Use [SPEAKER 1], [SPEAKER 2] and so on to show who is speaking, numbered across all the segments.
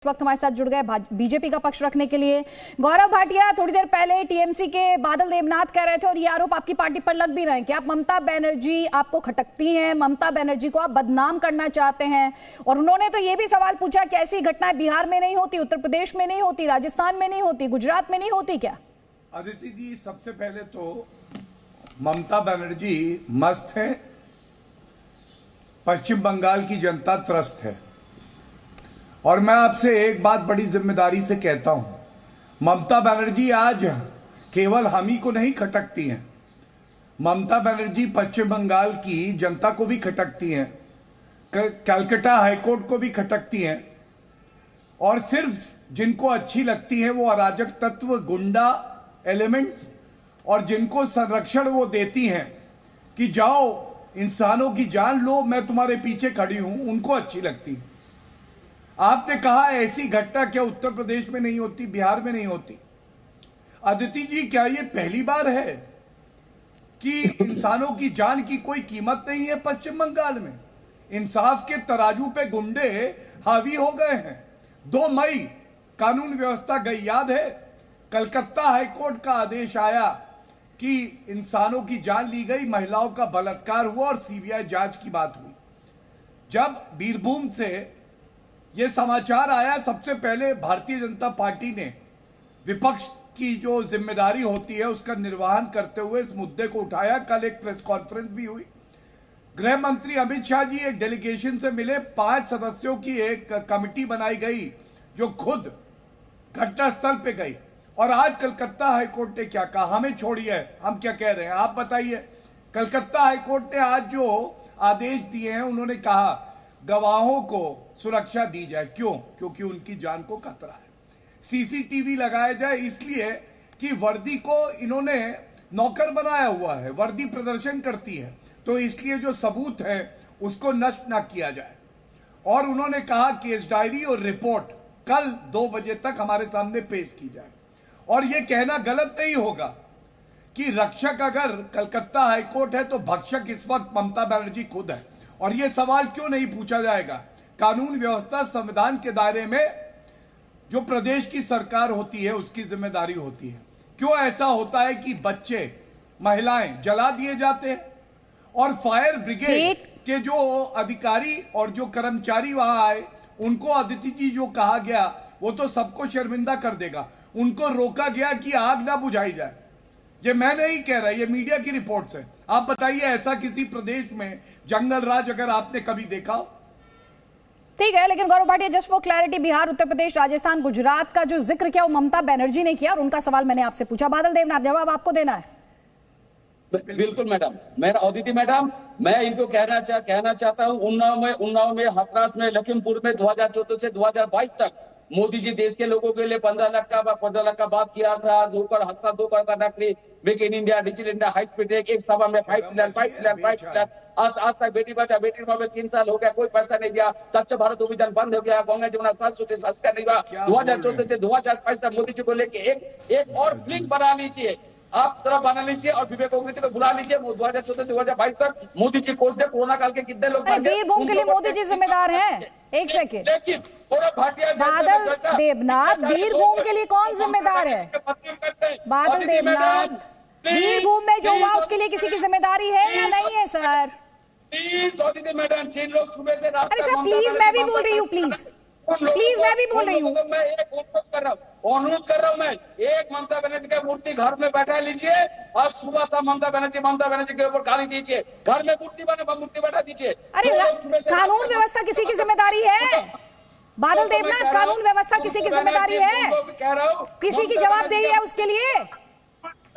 [SPEAKER 1] इस वक्त हमारे साथ जुड़ गए बीजेपी का पक्ष रखने के लिए गौरव भाटिया। थोड़ी देर पहले टीएमसी के बादल देवनाथ कह रहे थे और ये आरोप आपकी पार्टी पर लग भी रहे हैं कि आप ममता बनर्जी आपको खटकती हैं, ममता बनर्जी को आप बदनाम करना चाहते हैं। और उन्होंने तो ये भी सवाल पूछा कि ऐसी घटनाएं बिहार में नहीं होती, उत्तर प्रदेश में नहीं होती, राजस्थान में नहीं होती, गुजरात में नहीं होती क्या?
[SPEAKER 2] अदिति जी, सबसे पहले तो ममता बनर्जी मस्त है, पश्चिम बंगाल की जनता त्रस्त है। और मैं आपसे एक बात बड़ी जिम्मेदारी से कहता हूं, ममता बनर्जी आज केवल हम ही को नहीं खटकती हैं, ममता बनर्जी पश्चिम बंगाल की जनता को भी खटकती हैं, कलकत्ता हाईकोर्ट को भी खटकती हैं। और सिर्फ जिनको अच्छी लगती है वो अराजक तत्व, गुंडा एलिमेंट्स, और जिनको संरक्षण वो देती हैं कि जाओ इंसानों की जान लो, मैं तुम्हारे पीछे खड़ी हूं, उनको अच्छी लगती है। आपने कहा ऐसी घटना क्या उत्तर प्रदेश में नहीं होती, बिहार में नहीं होती? अदिति जी, क्या ये पहली बार है कि इंसानों की जान की कोई कीमत नहीं है पश्चिम बंगाल में? इंसाफ के तराजू पे गुंडे हावी हो गए हैं। 2 मई कानून व्यवस्था गई, याद है? कलकत्ता हाईकोर्ट का आदेश आया कि इंसानों की जान ली गई, महिलाओं का बलात्कार हुआ और सीबीआई जांच की बात हुई। जब बीरभूम से यह समाचार आया, सबसे पहले भारतीय जनता पार्टी ने विपक्ष की जो जिम्मेदारी होती है उसका निर्वहन करते हुए इस मुद्दे को उठाया। कल एक प्रेस कॉन्फ्रेंस भी हुई, गृह मंत्री अमित शाह जी एक डेलीगेशन से मिले, 5 सदस्यों की एक कमेटी बनाई गई जो खुद घटनास्थल पे गई। और आज कलकत्ता हाईकोर्ट ने क्या कहा? हमें छोड़िए, हम क्या कह रहे हैं आप बताइए। कलकत्ता हाईकोर्ट ने आज जो आदेश दिए हैं, उन्होंने कहा गवाहों को सुरक्षा दी जाए। क्यों? क्योंकि उनकी जान को खतरा है। सीसीटीवी लगाया जाए इसलिए कि वर्दी को इन्होंने नौकर बनाया हुआ है, वर्दी प्रदर्शन करती है, तो इसलिए जो सबूत है उसको नष्ट ना किया जाए। और उन्होंने कहा केस डायरी और रिपोर्ट कल 2 बजे तक हमारे सामने पेश की जाए। और यह कहना गलत नहीं होगा कि रक्षक अगर कलकत्ता हाईकोर्ट है तो भक्षक इस वक्त ममता बनर्जी खुद है। और यह सवाल क्यों नहीं पूछा जाएगा? कानून व्यवस्था संविधान के दायरे में जो प्रदेश की सरकार होती है उसकी जिम्मेदारी होती है। क्यों ऐसा होता है कि बच्चे, महिलाएं जला दिए जाते हैं और फायर ब्रिगेड के जो अधिकारी और जो कर्मचारी वहां आए उनको, अदिति जी, जो कहा गया वो तो सबको शर्मिंदा कर देगा। उनको रोका गया कि आग ना बुझाई जाए। ये मैं नहीं कह रहा, ये मीडिया की रिपोर्ट्स है। आप बताइए ऐसा किसी प्रदेश में जंगल राज अगर आपने कभी देखा हो?
[SPEAKER 1] ठीक है, लेकिन Gaurav Bhatia, just for clarity, Bihar, Uttar Pradesh, Rajasthan, Gujarat का जो जिक्र किया वो ममता बनर्जी ने किया और उनका सवाल मैंने आपसे पूछा। बादल देवनाथ, जवाब आपको देना है।
[SPEAKER 3] बिल्कुल मैडम, मेरा अदिति मैडम, मैं इनको कहना चाहता हूँ, उन्नाव में, हाथरस में, लखीमपुर में 2014 से 2022 तक मोदी जी देश के लोगों के लिए 15 लाख का बात किया था। धोकर हस्ता धोकर का नकली make in India, digital India, high speed एक सभा में 5 लाख। आज तक बेटी बचा बेटी पढ़ाओ में 3 साल हो गया, कोई पैसा नहीं दिया। स्वच्छ भारत अभियान बंद हो गया, गंगा जमुना संस्कार नहीं हुआ। 2014 से 2022 तक मोदी जी को लेके एक और फिल्म बना लीजिए, आप तरफ बना लीजिए और विवेक ओबेरॉय को बुला लीजिए। 2014 से 2022 तक मोदी जी कोस दे, कोरोना काल के कितने लोग
[SPEAKER 1] बीरभूम के लिए मोदी जी जिम्मेदार हैं? एक सेकेंड,
[SPEAKER 3] लेकिन
[SPEAKER 1] बादल देवनाथ, बीरभूम के लिए कौन जिम्मेदार है? बादल देवनाथ, बीरभूम में जो हुआ उसके लिए किसी की जिम्मेदारी है या नहीं है सर?
[SPEAKER 3] प्लीज मैडम, 3 लोग सुबह से रात।
[SPEAKER 1] अरे सर प्लीज, मैं भी बोल रही हूँ, प्लीज मैं भी बोल रही हूँ।
[SPEAKER 3] मैं एक अनुरोध कर रहा हूँ मैं, एक ममता बनर्जी का मूर्ति घर में बैठा लीजिए और सुबह शाम ममता बनर्जी के ऊपर गाली दीजिए। घर में मूर्ति बैठा दीजिए।
[SPEAKER 1] अरे कानून व्यवस्था किसी की जिम्मेदारी है? बादल देवनाथ, कानून व्यवस्था किसी की जिम्मेदारी है? किसी की जवाबदेही है उसके लिए?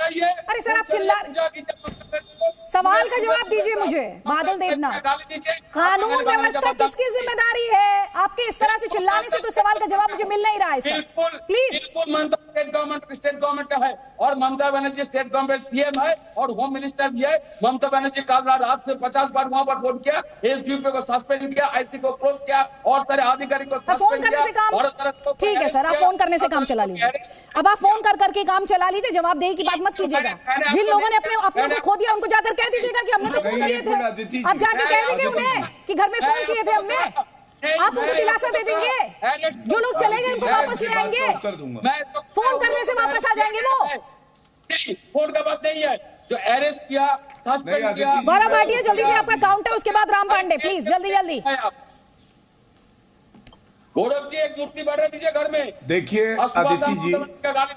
[SPEAKER 1] अरे सर आप चिल्ला, सवाल का जवाब दीजिए मुझे। बादल देवनाथ, कानून व्यवस्था किसकी जिम्मेदारी है? आपके इस तरह से चिल्लाने से तो सवाल का जवाब मुझे मिल नहीं रहा है सर। प्लीज।
[SPEAKER 3] स्टेट गवर्नमेंट का है और Mamata Banerjee state government CM है और होम मिनिस्टर भी है। ममता बनर्जी कल रात से 50 बार वहां पर फोन किया, एसडीपी को सस्पेंड किया, आईसी को क्लोज किया और सारे अधिकारी को
[SPEAKER 1] फोन करने से काम, ठीक है सर, आप फोन करने से काम चला लीजिए। अब आप फोन करके काम चला लीजिए, जवाबदेही की बात मत कीजिएगा। जिन लोगों ने अपने को खो दिया उनको जाकर कह दीजिएगा कि हमने तो फोन किए थे। अब जाके कह दीजिए उन्हें कि घर में फोन किए थे हमने। आप उनको दिलासा दे देंगे? जो लोग चले गए उनको वापस ले आएंगे?
[SPEAKER 2] उत्तर दूंगा।
[SPEAKER 1] फोन करने से वापस आ जाएंगे वो?
[SPEAKER 3] नहीं, फोन का बात नहीं है। जो अरेस्ट किया, सस्पेंड किया।
[SPEAKER 1] गौरव भाटिया, जल्दी से आपका काउंट है, उसके बाद राम पांडे, प्लीज जल्दी जल्दी।
[SPEAKER 3] गौरव जी, एक मूर्ति बैठा दीजिए घर में।
[SPEAKER 2] देखिए अदिति जी,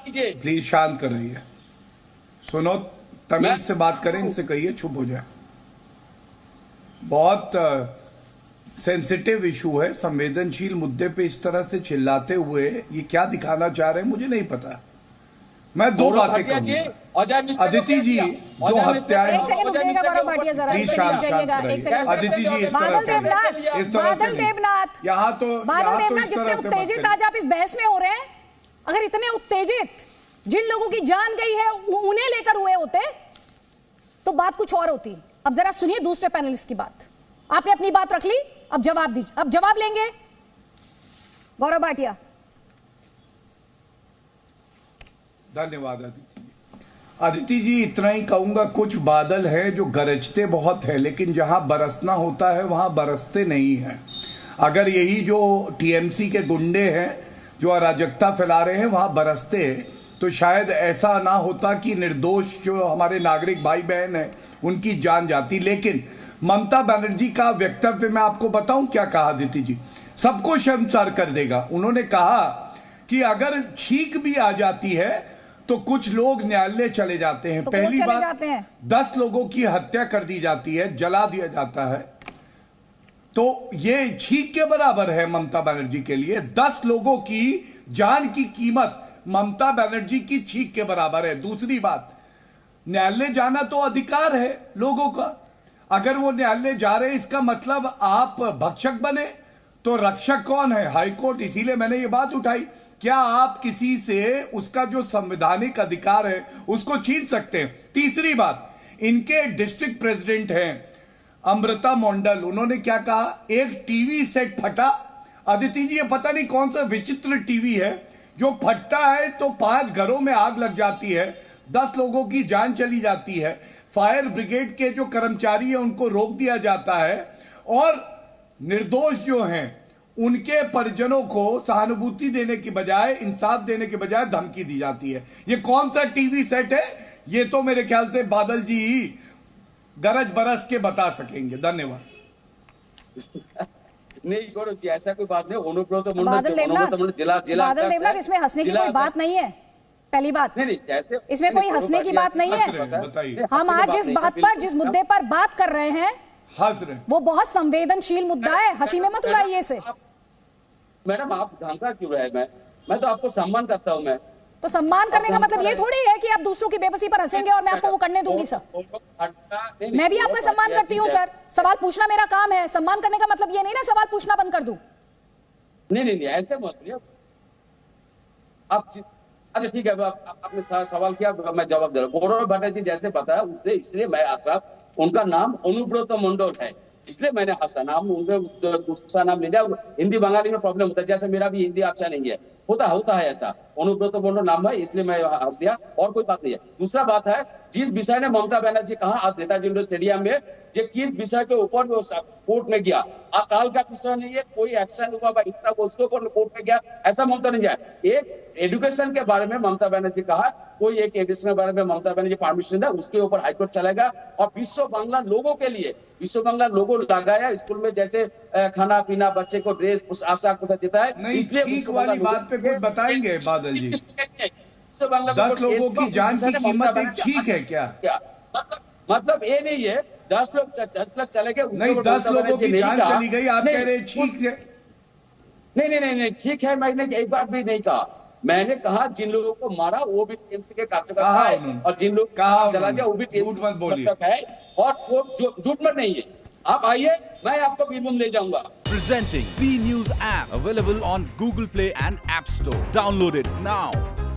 [SPEAKER 3] कीजिए
[SPEAKER 2] प्लीज शांत कर रही है। सुनो, तमीज से बात करें, इनसे कहिए चुप हो जाए। बहुत सेंसिटिव इशू है, संवेदनशील मुद्दे पे इस तरह से चिल्लाते हुए ये क्या दिखाना चाह रहे हैं मुझे नहीं पता। मैं दो बातें कहूंगा। अदिति जी, जो हत्याएं,
[SPEAKER 1] एक सेकंड रुकिएगा गौरव भाटिया, जरा
[SPEAKER 2] प्लीज शांत रहिए। अदिति जी, इस तरह से
[SPEAKER 1] बादल देवनाथ,
[SPEAKER 2] यहाँ तो
[SPEAKER 1] बादल देवनाथ,
[SPEAKER 2] इस
[SPEAKER 1] जितने
[SPEAKER 2] तरह से मत
[SPEAKER 1] उत्तेजित
[SPEAKER 2] करिए।
[SPEAKER 1] आज आप इस बहस में हो रहे हैं, अगर इतने उत्तेजित जिन लोगों की जान गई है उन्हें लेकर हुए होते तो बात कुछ और होती। अब जरा सुनिए दूसरे पैनलिस्ट की बात। आपने अपनी बात रख ली, अब जवाब दीजिए। अब जवाब लेंगे गौरव भाटिया।
[SPEAKER 2] धन्यवाद अदिति जी। अदिति जी, इतना ही कहूंगा, कुछ बादल हैं जो गरजते बहुत है लेकिन जहां बरसना होता है वहां बरसते नहीं हैं। अगर यही जो टीएमसी के गुंडे हैं जो अराजकता फैला रहे हैं वहां बरसते तो शायद ऐसा ना होता कि निर्दोष जो हमारे नागरिक भाई बहन हैं उनकी जान जाती। लेकिन ममता बनर्जी का वक्तव्य मैं आपको बताऊं क्या कहा अदिति जी, सबको शर्मसार कर देगा। उन्होंने कहा कि अगर छींक भी आ जाती है तो कुछ लोग न्यायालय चले जाते हैं।
[SPEAKER 1] तो
[SPEAKER 2] पहली
[SPEAKER 1] चले
[SPEAKER 2] बात,
[SPEAKER 1] जाते हैं?
[SPEAKER 2] 10 लोगों की हत्या कर दी जाती है, जला दिया जाता है, तो ये छींक के बराबर है ममता बनर्जी के लिए। 10 लोगों की जान की कीमत ममता बनर्जी की छींक के बराबर है। दूसरी बात, न्यायालय जाना तो अधिकार है लोगों का। अगर वो न्यायालय जा रहे हैं इसका मतलब आप भक्षक बने, तो रक्षक कौन है? हाईकोर्ट। इसीलिए मैंने ये बात उठाई, क्या आप किसी से उसका जो संवैधानिक अधिकार है उसको छीन सकते हैं? तीसरी बात, इनके डिस्ट्रिक्ट प्रेसिडेंट हैं अमृता मंडल, उन्होंने क्या कहा, एक टीवी सेट फटा। अदिति जी, ये पता नहीं कौन सा विचित्र टीवी है जो फटता है तो 5 घरों में आग लग जाती है, 10 लोगों की जान चली जाती है, फायर ब्रिगेड के जो कर्मचारी हैं उनको रोक दिया जाता है और निर्दोष जो हैं उनके परिजनों को सहानुभूति देने की बजाय, इंसाफ देने के बजाय धमकी दी जाती है। ये कौन सा टीवी सेट है? ये तो मेरे ख्याल से बादल जी ही गरज बरस के बता सकेंगे। धन्यवाद।
[SPEAKER 3] नहीं गौरव जी, ऐसा कोई बात नहीं। अनुब्रत
[SPEAKER 1] बादल देवनाथ, इसमें हंसने की कोई बात नहीं है। पहली बात,
[SPEAKER 3] नहीं जैसे
[SPEAKER 1] इसमें कोई हंसने की बात नहीं है।
[SPEAKER 2] बताइए,
[SPEAKER 1] हम आज जिस बात पर, जिस मुद्दे पर बात कर रहे हैं
[SPEAKER 2] हंस रहे,
[SPEAKER 1] वो बहुत संवेदनशील मुद्दा है। हंसी में मत उड़ाइए इसे।
[SPEAKER 3] मैडम, आप धमका क्यों रहे? मैं तो आपको सम्मान करता हूँ। मैं
[SPEAKER 1] तो सम्मान करने का मतलब ये थोड़ी है कि आप दूसरों की बेबसी पर हंसेंगे और मैं आपको वो करने दूंगी। सर, मैं भी आपका सम्मान करती हूँ सर, सवाल पूछना मेरा काम है। सम्मान करने का मतलब ये नहीं ना सवाल पूछना बंद कर दूं।
[SPEAKER 3] नहीं, ऐसे मत करिए आप। अच्छा ठीक है, आपने सवाल किया, मैं जवाब दे रहा हूँ। गौरव भाटिया जी जैसे बताया उसने, इसलिए मैं हंसा। उनका नाम अनुब्रत मंडल है, इसलिए मैंने हंसा। नाम उनका दूसरा नाम ले लिया। हिंदी बंगाली में प्रॉब्लम होता है, जैसे मेरा भी हिंदी अच्छा नहीं है, होता है ऐसा। अनुब्रत मंडल नाम है, इसलिए मैं हंस दिया, और कोई बात नहीं है। दूसरा बात है, जिस विषय ने ममता बनर्जी कहा आज नेताजी इंडोर स्टेडियम में, जो किस विषय के ऊपर वो कोर्ट में गया, अकाल का विषय नहीं है, कोई एक्शन हुआ उसके ऊपर कोर्ट में गया, ऐसा ममता नहीं जाए। एक एजुकेशन के बारे में ममता बनर्जी कहा, कोई एक एजुकेशन के बारे में ममता बनर्जी परमिशन है, उसके ऊपर हाईकोर्ट चलेगा। और विश्व बांग्ला लोगों के लिए, विश्व बांग्ला लोगो लगाया स्कूल में, जैसे खाना पीना, बच्चे को ड्रेस, आशा देता है।
[SPEAKER 2] नहीं, ठीक वाली बात पे कुछ बताएंगे बादल जी? 10 लोगों की जान की कीमत एक छींक है क्या?
[SPEAKER 3] मतलब ये नहीं है 10 लोग चले गए,
[SPEAKER 2] नहीं 10 लोगों की जान चली गई, आप कह रहे छींक है?
[SPEAKER 3] नहीं, ठीक है, मैंने एक बार भी नहीं कहा। मैंने कहा जिन लोगों को मारा वो भी टीएमसी के कार्यकर्ता है, और जिन लोग चला गया वो भी
[SPEAKER 2] झूठ मत बोलिए
[SPEAKER 3] है, और वो झूठ मत नहीं है। आप आइए, मैं आपको बीरभूम ले जाऊंगा।
[SPEAKER 4] Presenting B News app, available on Google Play and App Store. Download it now.